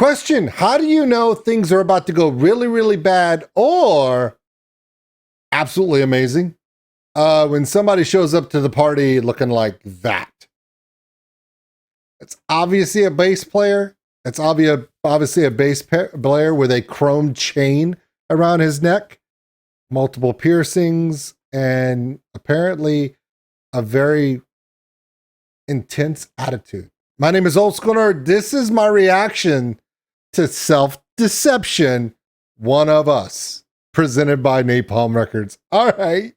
Question, how do you know things are about to go really, really bad or absolutely amazing? When somebody shows up to the party looking like that. It's obviously a bass player. It's obviously a bass player with a chrome chain around his neck, multiple piercings, and apparently a very intense attitude. My name is OldSkuleNerd. This is my reaction to Self-Deception, One of Us, presented by Napalm Records. All right.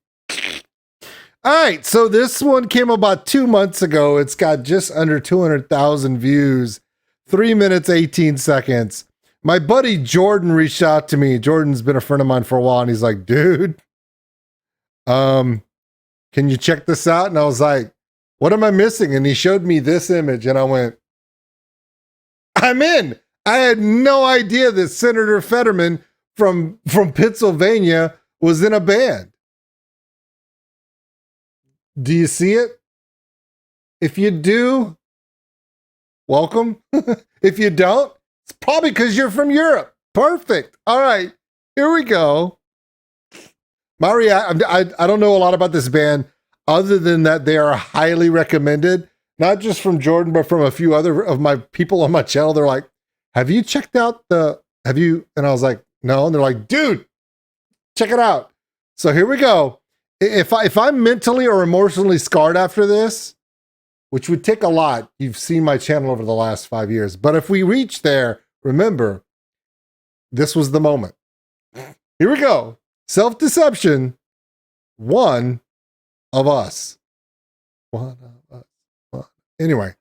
So this one came about 2 months ago. It's got just under 200,000 views, 3 minutes, 18 seconds. My buddy Jordan reached out to me. Jordan's been a friend of mine for a while, and he's like, dude, can you check this out? And I was like, what am I missing? And he showed me this image, and I went, I'm in. I had no idea that Senator Fetterman from Pennsylvania was in a band. Do you see it? If you do, welcome. If you don't, it's probably because you're from Europe. Perfect. All right, here we go. I don't know a lot about this band other than that they are highly recommended, not just from Jordan, but from a few other of my people on my channel. They're like, have you checked out And I was like, no. And they're like, dude, check it out. So here we go. If I'm mentally or emotionally scarred after this, which would take a lot, you've seen my channel over the last 5 years. But if we reach there, remember, this was the moment. Here we go. Self-Deception, One of Us. One of Us. Anyway.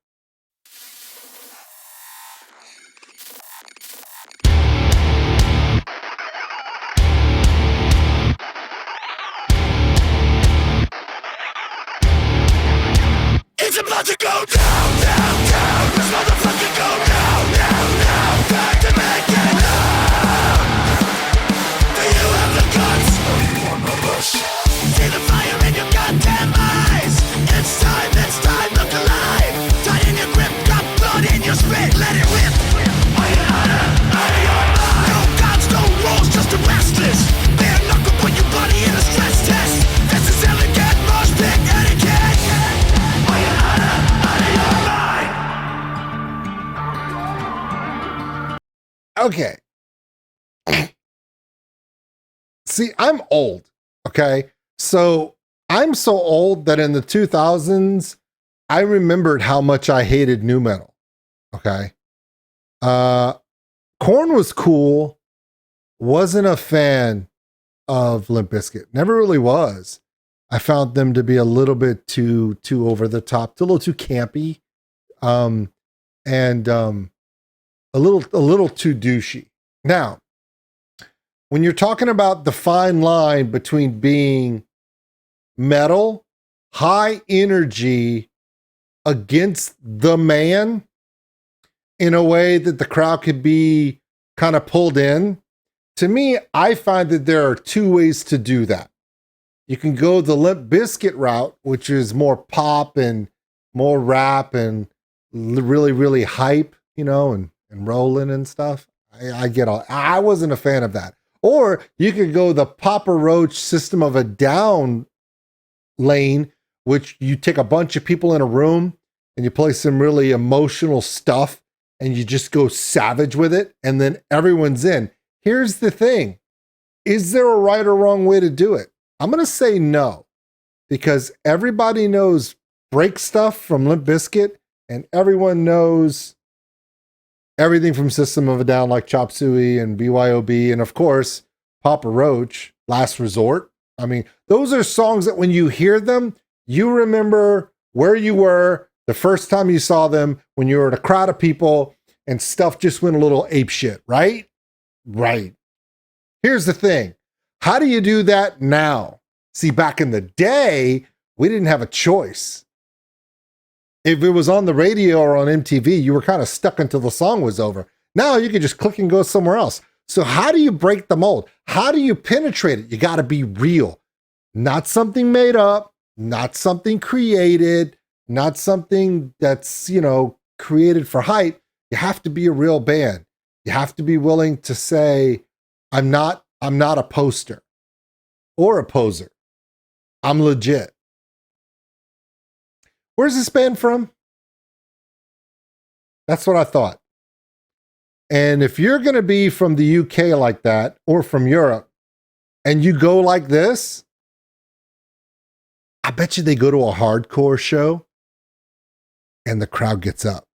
It's about to go down, down, down. This motherfucker go down, down, down. Back to make it loud. Do you have the guts? One of us. See the fire in your goddamn eyes. It's time, look alive. Tight in your grip, got blood in your spit. Let it rip. Are you out of your mind? No gods, no rules, just a restless. Bare knuckle, put your body in a stress test. This is elegant, mosh pit etiquette. Okay. See, I'm old. Okay. So I'm so old that in the 2000s, I remembered how much I hated nu metal. Okay. Korn was cool. Wasn't a fan of Limp Bizkit. Never really was. I found them to be a little bit too over the top, a little too campy. A little too douchey. Now, when you're talking about the fine line between being metal, high energy against the man in a way that the crowd could be kind of pulled in, to me, I find that there are two ways to do that. You can go the Limp Bizkit route, which is more pop and more rap and really, really hype, and rolling and stuff. I get all. I wasn't a fan of that. Or you could go the Papa Roach System of a Down lane, which you take a bunch of people in a room and you play some really emotional stuff and you just go savage with it, and then everyone's in. Here's the thing. Is there a right or wrong way to do it? I'm going to say no, because everybody knows Break Stuff from Limp Bizkit, and everyone knows everything from System of a Down, like Chop Suey and BYOB, and of course, Papa Roach, Last Resort. I mean, those are songs that when you hear them, you remember where you were the first time you saw them, when you were in a crowd of people and stuff just went a little apeshit, right? Right. Here's the thing. How do you do that now? See, back in the day, we didn't have a choice. If it was on the radio or on MTV, you were kind of stuck until the song was over. Now you can just click and go somewhere else. So how do you break the mold? How do you penetrate it? You got to be real. Not something made up, not something created, not something that's, created for hype. You have to be a real band. You have to be willing to say, I'm not a poster or a poser. I'm legit. Where's this band from? That's what I thought. And if you're going to be from the UK like that, or from Europe, and you go like this, I bet you they go to a hardcore show and the crowd gets up.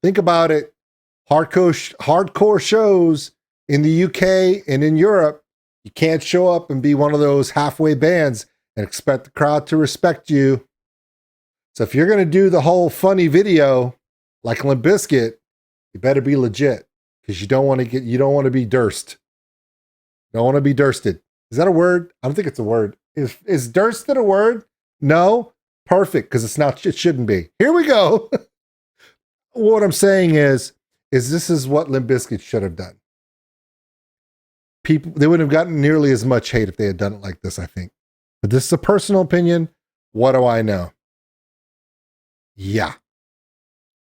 Think about it. Hardcore shows in the UK and in Europe, you can't show up and be one of those halfway bands and expect the crowd to respect you. So if you're going to do the whole funny video like Limp Bizkit, you better be legit, because you don't want to be Durst. You don't want to be Dursted. Is that a word? I don't think it's a word. Is Dursted a word? No? Perfect, because it's not. It shouldn't be. Here we go. What I'm saying is this is what Limp Bizkit should have done. They wouldn't have gotten nearly as much hate if they had done it like this, I think. But this is a personal opinion. What do I know? Yeah.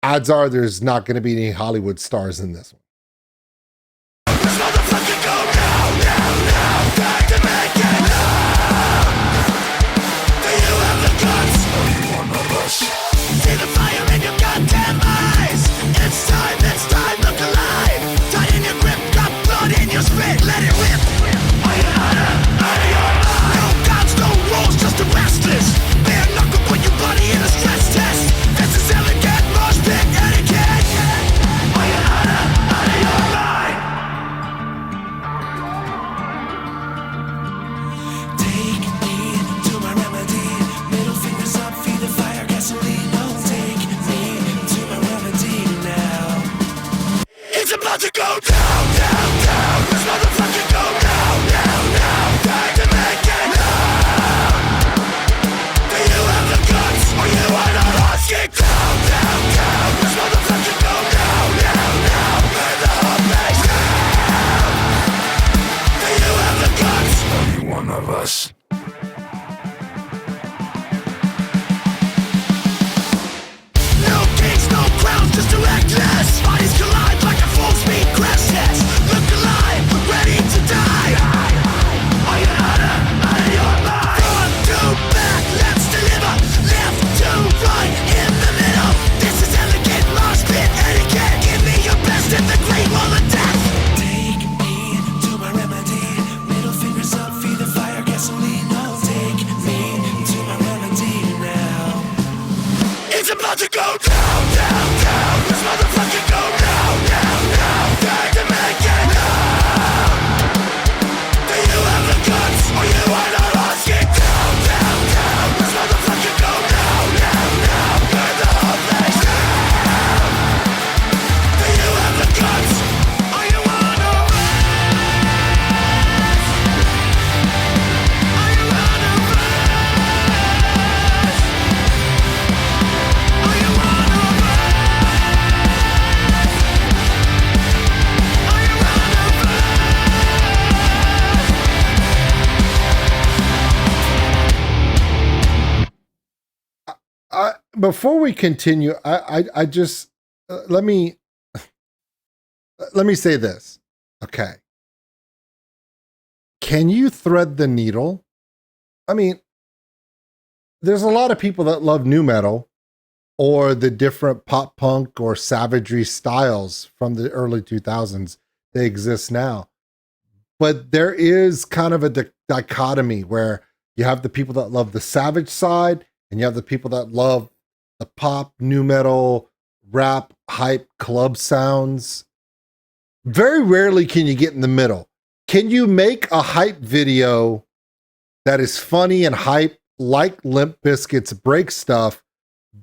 Odds are there's not going to be any Hollywood stars in this one. This motherfucker go now, back to make it now. Do you have the guts? Are you one of us? See the fire in your goddamn eyes. It's time, look alive. Tight in your grip, got blood in your spit, let it rip. Are you out of your mind? No gods, no rules, just the restless. Bare knuckle, put your body in a stress test. This is elegant, mosh pit etiquette. Are you out of your mind? Take me to my remedy. Middle fingers up, feel the fire, gasoline. Oh, take me to my remedy now. It's about to go down. This motherfucker go now. Back to make it now. Do you have the guts? Are you one of us? Get down. This motherfucker go now. Burn the whole place down. Do you have the guts? Are you one of us? No kings, no crowns, just reckless. Bodies collide like a full-speed crash test. Look alive, ready to die. Are you out of your mind? Front to back, let's deliver. Left to right, in the middle. This is elegant mosh pit etiquette. Give me your best in the great wall of death. Take me to my remedy. Middle fingers up, feel the fire, gasoline. Oh, take me to my remedy now. It's about to go down. This motherfucker go now. Back to make it now. Do you have the guts? Are you one of us? Get down. This motherfucker go now. Burn the whole place down. Do you have the guts? Are you one of us? Are you one of us? Are you one of us? Are you one of us? Before we continue, I just let me say this. Okay. Can you thread the needle? I mean, there's a lot of people that love nu metal or the different pop punk or savagery styles from the early 2000s. They exist now. But there is kind of a dichotomy where you have the people that love the savage side and you have the people that love the pop, nu metal, rap, hype, club sounds. Very rarely can you get in the middle. Can you make a hype video that is funny and hype like Limp Bizkit's Break Stuff,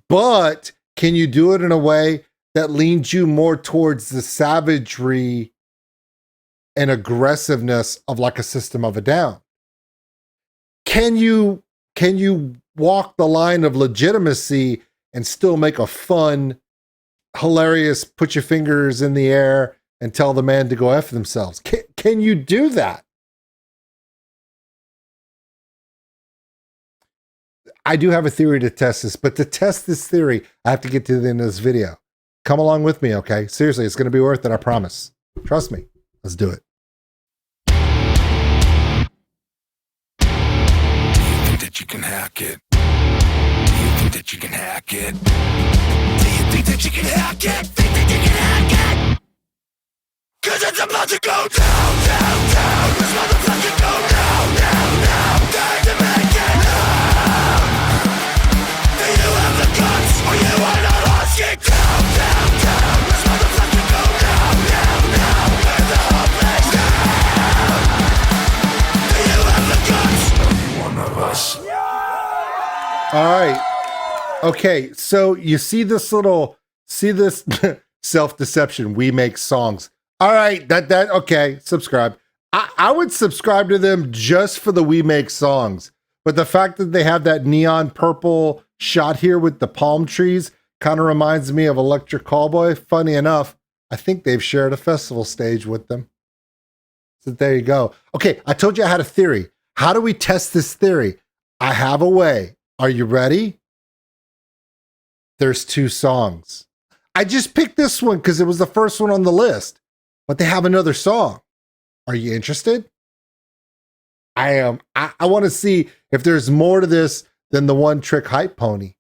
but can you do it in a way that leans you more towards the savagery and aggressiveness of like a System of a Down? Can you walk the line of legitimacy and still make a fun, hilarious, put your fingers in the air and tell the man to go F themselves? Can you do that? I do have a theory to test this, but to test this theory, I have to get to the end of this video. Come along with me, okay? Seriously, it's going to be worth it, I promise. Trust me. Let's do it. That you can hack it. Do you think that you can hack it? Do you think that you can hack it? Think that you can hack it? Cause it's about to go down, down, down. This motherfucker go down, down, down. Time to make it now. Do you have the guts or you are not asking? Down, down, down. This motherfucker go down, down, down. With the hopeless down. Do you have the guts? One of us. All right. Okay, so you see this self-deception. We make songs. All right, okay, subscribe. I would subscribe to them just for the We Make Songs. But the fact that they have that neon purple shot here with the palm trees kind of reminds me of Electric Callboy. Funny enough, I think they've shared a festival stage with them. So there you go. Okay, I told you I had a theory. How do we test this theory? I have a way. Are you ready? There's 2 songs. I just picked this one because it was the first one on the list, but they have another song. Are you interested? I am. I want to see if there's more to this than the one trick hype pony.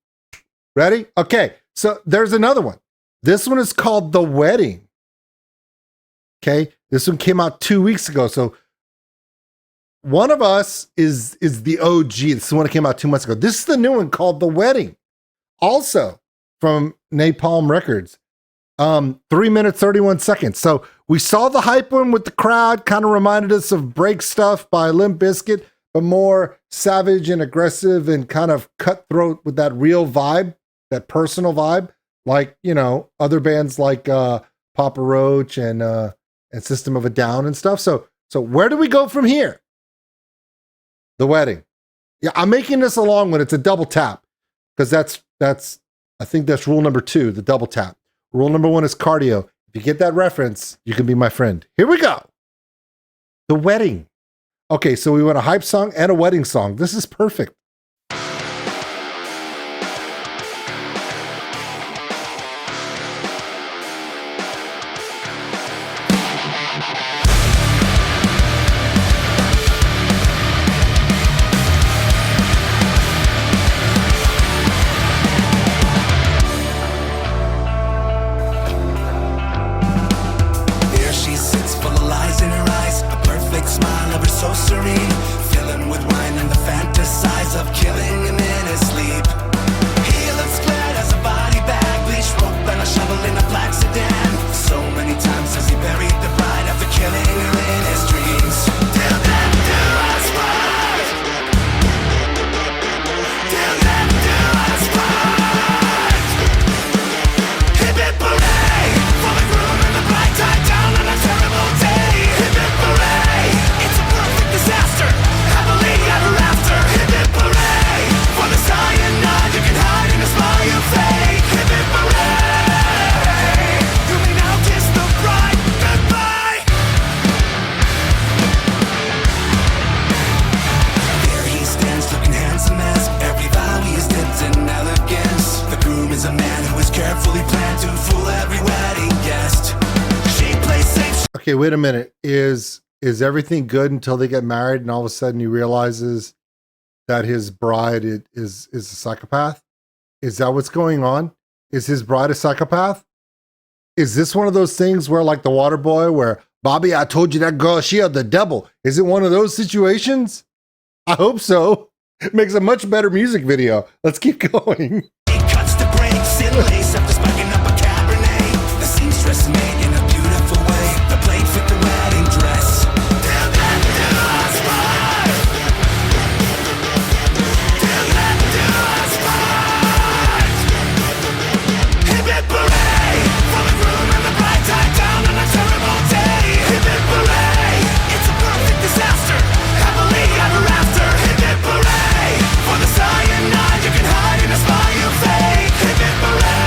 Ready? Okay, so there's another one. This one is called The Wedding. Okay, this one came out 2 weeks ago. So One of Us is the OG. This is the one that came out 2 months ago. This is the new one called The Wedding. Also from Napalm Records. 3 minutes, 31 seconds. So we saw the hype one with the crowd, kind of reminded us of Break Stuff by Limp Bizkit, but more savage and aggressive and kind of cutthroat with that real vibe, that personal vibe, like, you know, other bands like Papa Roach and System of a Down and stuff. So where do we go from here? The Wedding. Yeah, I'm making this a long one. It's a double tap because that's I think that's rule number 2, the double tap. Rule number 1 is cardio. If you get that reference, you can be my friend. Here we go. The Wedding. Okay, so we want a hype song and a wedding song. This is perfect. Okay, wait a minute. Is everything good until they get married and all of a sudden he realizes that his bride is a psychopath? Is that what's going on? Is his bride a psychopath? Is this one of those things where, like the Water Boy, where Bobby, I told you that girl, she had the devil? Is it one of those situations? I hope so. It makes a much better music video. Let's keep going. He cuts the brakes and lace after spiking up a Cabernet. The seamstress made in a beautiful way. The plate fit the wedding dress. Till then do us right. Till then do us right. Hip hip hooray for the groom and the bride tied down on a terrible day. Hip hip hooray, it's a perfect disaster. Happily ever after. Hip hip hooray for the cyanide you can hide in a spy you fake. Hip hip hooray,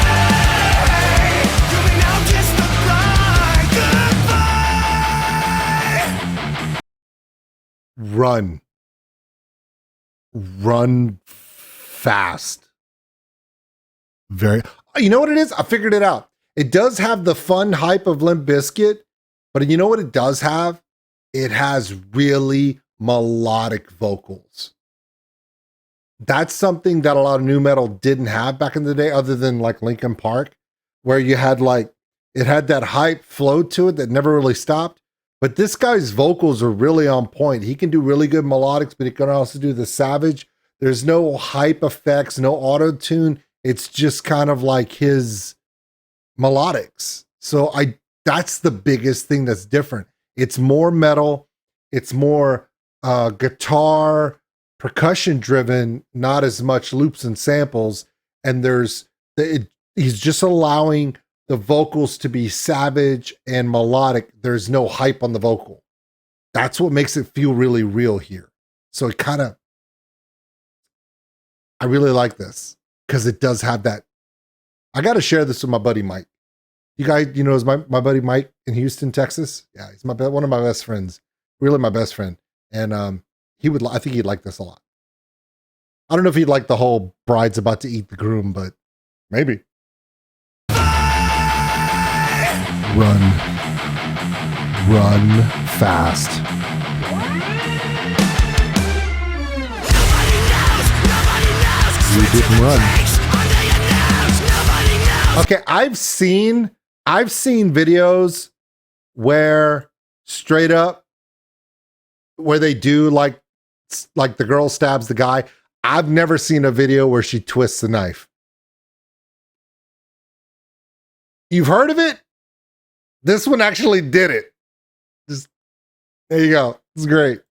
you may now kiss the bride goodbye. Run fast. You know what it is? I figured it out. It does have the fun hype of Limp Bizkit, but you know what it does have? It has really melodic vocals. That's something that a lot of new metal didn't have back in the day, other than like Linkin Park, where you had like, it had that hype flow to it that never really stopped. But this guy's vocals are really on point. He can do really good melodics, but he can also do the savage. There's no hype effects, no auto tune. It's just kind of like his melodics. So that's the biggest thing that's different. It's more metal. It's more guitar, percussion driven, not as much loops and samples. And he's just allowing the vocals to be savage and melodic. There's no hype on the vocal. That's what makes it feel really real here. So I really like this because it does have that. I got to share this with my buddy Mike. You guys, is my buddy Mike in Houston, Texas. Yeah, he's one of my best friends, really my best friend. And I think he'd like this a lot. I don't know if he'd like the whole bride's about to eat the groom, but maybe. Run fast. You didn't run. Okay, I've seen videos where straight up, where they do like the girl stabs the guy. I've never seen a video where she twists the knife. You've heard of it? This one actually did it. There you go. It's great.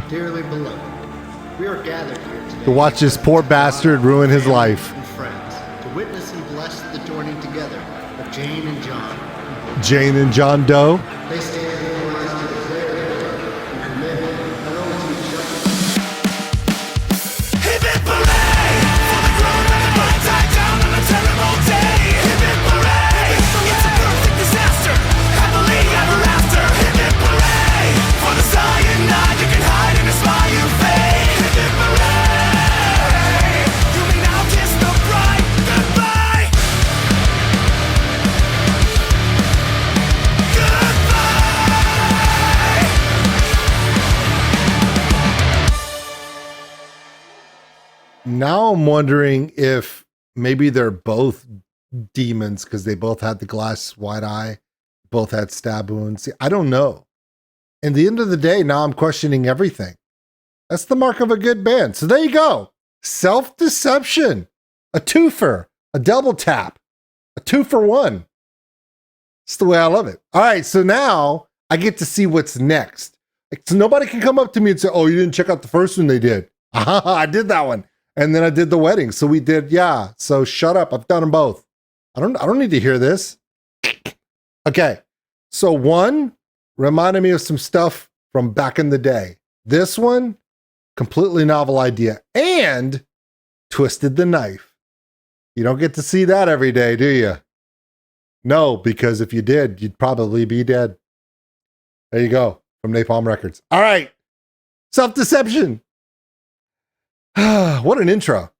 Dearly beloved, we are gathered here today To watch this poor bastard ruin his life. and friends to witness and bless the joining together of Jane and John. Jane and John Doe. They stand before us to declare their love and commitment not only to each other. Hip hip hooray for the groom and the bride tied down on a terrible day. Hip hip hooray, it's a perfect disaster, happily ever after. Hip hip hooray for the cyanide you can hide in a smile you fade. Hip hip hooray, you may now kiss the bride goodbye. Now I'm wondering if maybe they're both demons because they both had the glass white eye, both had stab wounds. See, I don't know. In the end of the day, now I'm questioning everything. That's the mark of a good band. So there you go. Self-deception. A twofer. A double tap. A 2-for-1. It's the way I love it. All right, so now I get to see what's next. So nobody can come up to me and say, oh, you didn't check out the first one they did. I did that one. And then I did the wedding. So we did, yeah. So shut up. I've done them both. I don't need to hear this. Okay. So one reminded me of some stuff from back in the day. This one, completely novel idea. And twisted the knife. You don't get to see that every day, do you? No, because if you did, you'd probably be dead. There you go. From Napalm Records. All right. Self-deception. What an intro.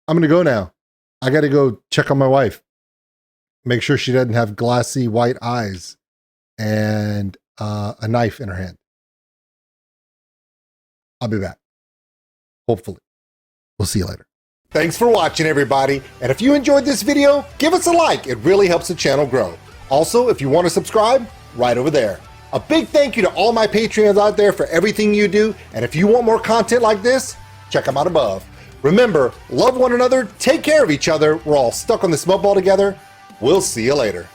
I'm going to go now. I got to go check on my wife. Make sure she doesn't have glassy white eyes and a knife in her hand. I'll be back. Hopefully. We'll see you later. Thanks for watching, everybody. And if you enjoyed this video, give us a like. It really helps the channel grow. Also, if you want to subscribe, right over there. A big thank you to all my Patreons out there for everything you do. And if you want more content like this, check them out above. Remember, love one another, take care of each other. We're all stuck on this mud ball together. We'll see you later.